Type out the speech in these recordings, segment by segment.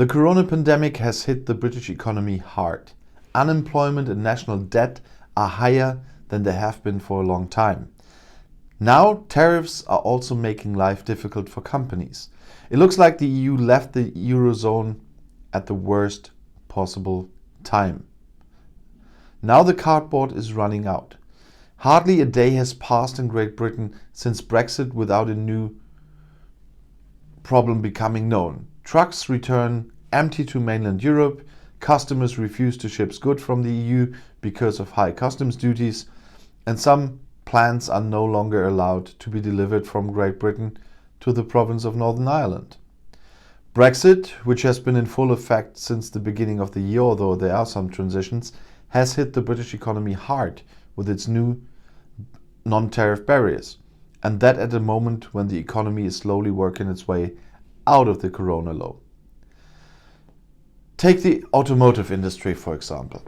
The corona pandemic has hit the British economy hard. Unemployment and national debt are higher than they have been for a long time. Now, tariffs are also making life difficult for companies. It looks like the EU left the Eurozone at the worst possible time. Now the cardboard is running out. Hardly a day has passed in Great Britain since Brexit without a new problem becoming known. Trucks return empty to mainland Europe, customers refuse to ship goods from the EU because of high customs duties, and some plants are no longer allowed to be delivered from Great Britain to the province of Northern Ireland. Brexit, which has been in full effect since the beginning of the year, although there are some transitions, has hit the British economy hard with its new non-tariff barriers, and that at a moment when the economy is slowly working its way out of the corona low. Take the automotive industry, for example.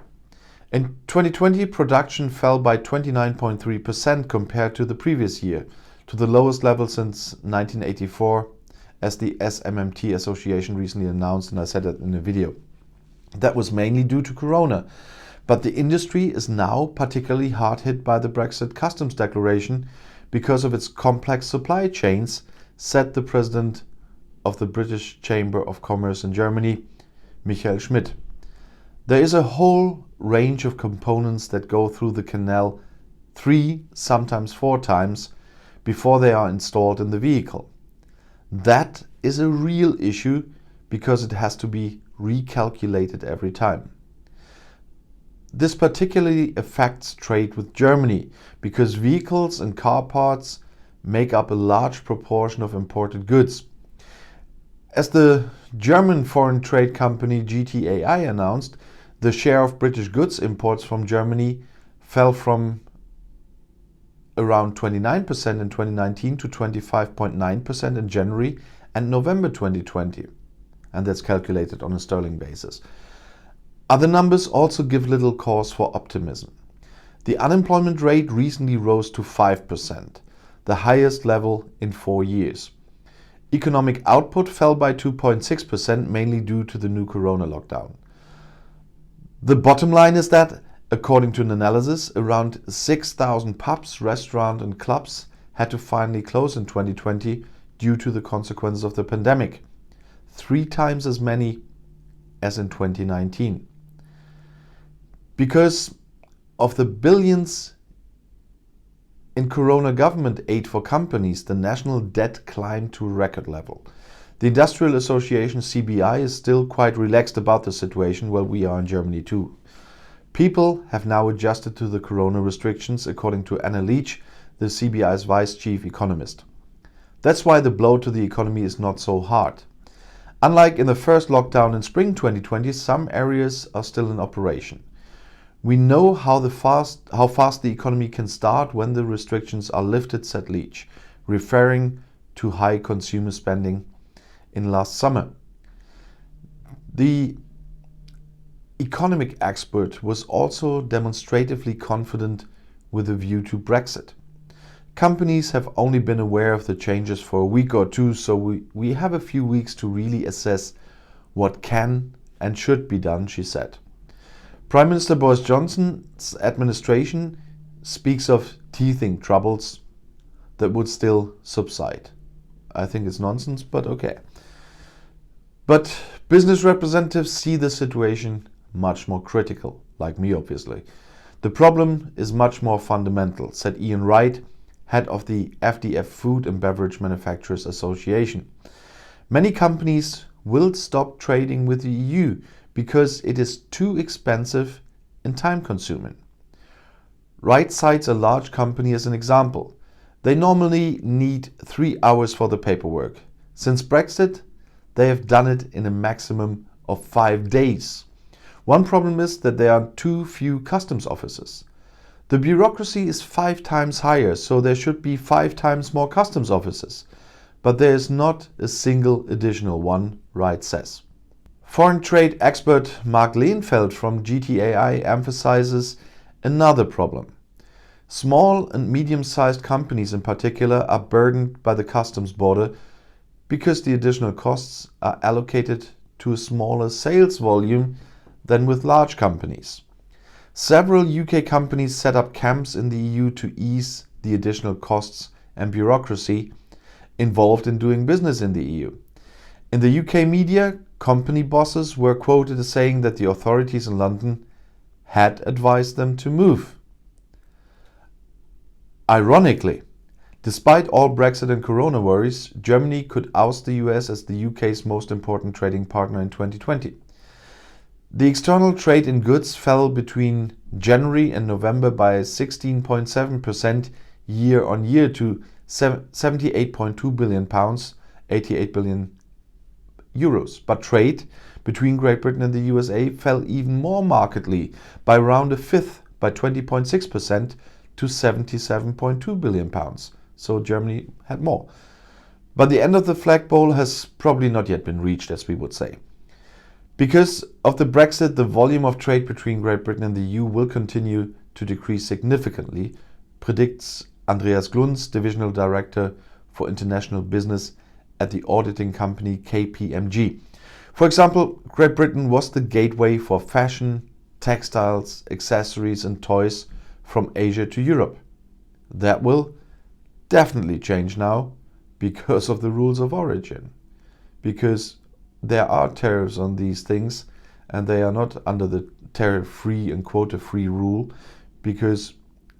In 2020, production fell by 29.3% compared to the previous year, to the lowest level since 1984, as the SMMT Association recently announced, and I said that in a video. That was mainly due to corona, but the industry is now particularly hard hit by the Brexit customs declaration because of its complex supply chains, said the president of the British Chamber of Commerce in Germany, Michael Schmidt. There is a whole range of components that go through the canal 3, sometimes 4 times before they are installed in the vehicle. That is a real issue because it has to be recalculated every time. This particularly affects trade with Germany because vehicles and car parts make up a large proportion of imported goods. As the German foreign trade company GTAI announced, the share of British goods imports from Germany fell from around 29% in 2019 to 25.9% in January and November 2020, and that's calculated on a sterling basis. Other numbers also give little cause for optimism. The unemployment rate recently rose to 5%, the highest level in 4 years. Economic output fell by 2.6%, mainly due to the new corona lockdown. The bottom line is that, according to an analysis, around 6,000 pubs, restaurants and clubs had to finally close in 2020 due to the consequences of the pandemic, 3 times as many as in 2019. Because of the billions in corona government aid for companies, the national debt climbed to a record level. The Industrial Association CBI is still quite relaxed about the situation, well, we are in Germany too. People have now adjusted to the corona restrictions, according to Anna Leach, the CBI's vice chief economist. That's why the blow to the economy is not so hard. Unlike in the first lockdown in spring 2020, some areas are still in operation. We know how fast the economy can start when the restrictions are lifted, said Leach, referring to high consumer spending in last summer. The economic expert was also demonstratively confident with a view to Brexit. Companies have only been aware of the changes for a week or two, so we have a few weeks to really assess what can and should be done, she said. Prime Minister Boris Johnson's administration speaks of teething troubles that would still subside. I think it's nonsense, but okay. But business representatives see the situation much more critical, like me obviously. The problem is much more fundamental, said Ian Wright, head of the FDF Food and Beverage Manufacturers Association. Many companies will stop trading with the EU because it is too expensive and time-consuming. Wright cites a large company as an example. They normally need 3 hours for the paperwork. Since Brexit, they have done it in a maximum of 5 days. One problem is that there are too few customs offices. The bureaucracy is 5 times higher, so there should be 5 times more customs offices. But there is not a single additional one, Wright says. Foreign trade expert Mark Lehnsfeld from GTAI emphasizes another problem. Small and medium-sized companies in particular are burdened by the customs border because the additional costs are allocated to a smaller sales volume than with large companies. Several UK companies set up camps in the EU to ease the additional costs and bureaucracy involved in doing business in the EU. In the UK media, company bosses were quoted as saying that the authorities in London had advised them to move. Ironically, despite all Brexit and Corona worries, Germany could oust the US as the UK's most important trading partner in 2020. The external trade in goods fell between January and November by 16.7% year on year to £78.2 billion, 88 billion euros. But trade between Great Britain and the USA fell even more markedly by around a fifth, by 20.6% to £77.2 billion. So Germany had more. But the end of the flagpole has probably not yet been reached, as we would say. Because of the Brexit, the volume of trade between Great Britain and the EU will continue to decrease significantly, predicts Andreas Glunz, Divisional Director for International Business at the auditing company KPMG. For example, Great Britain was the gateway for fashion, textiles, accessories and toys from Asia to Europe. That will definitely change now because of the rules of origin. Because there are tariffs on these things and they are not under the tariff-free and quota-free rule, because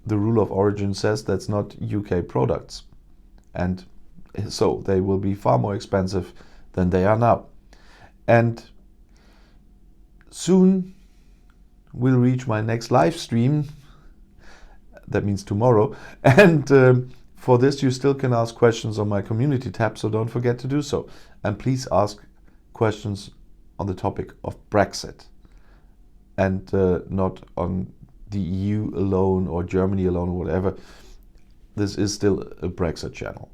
the rule of origin says that's not UK products. And so they will be far more expensive than they are now. And soon we'll reach my next live stream. That means tomorrow. And for this you still can ask questions on my community tab, so don't forget to do so. And please ask questions on the topic of Brexit and not on the EU alone or Germany alone or whatever. This is still a Brexit channel.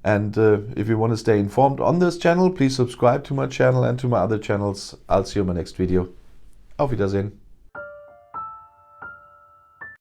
And if you want to stay informed on this channel, please subscribe to my channel and to my other channels. I'll see you in my next video. Auf Wiedersehen.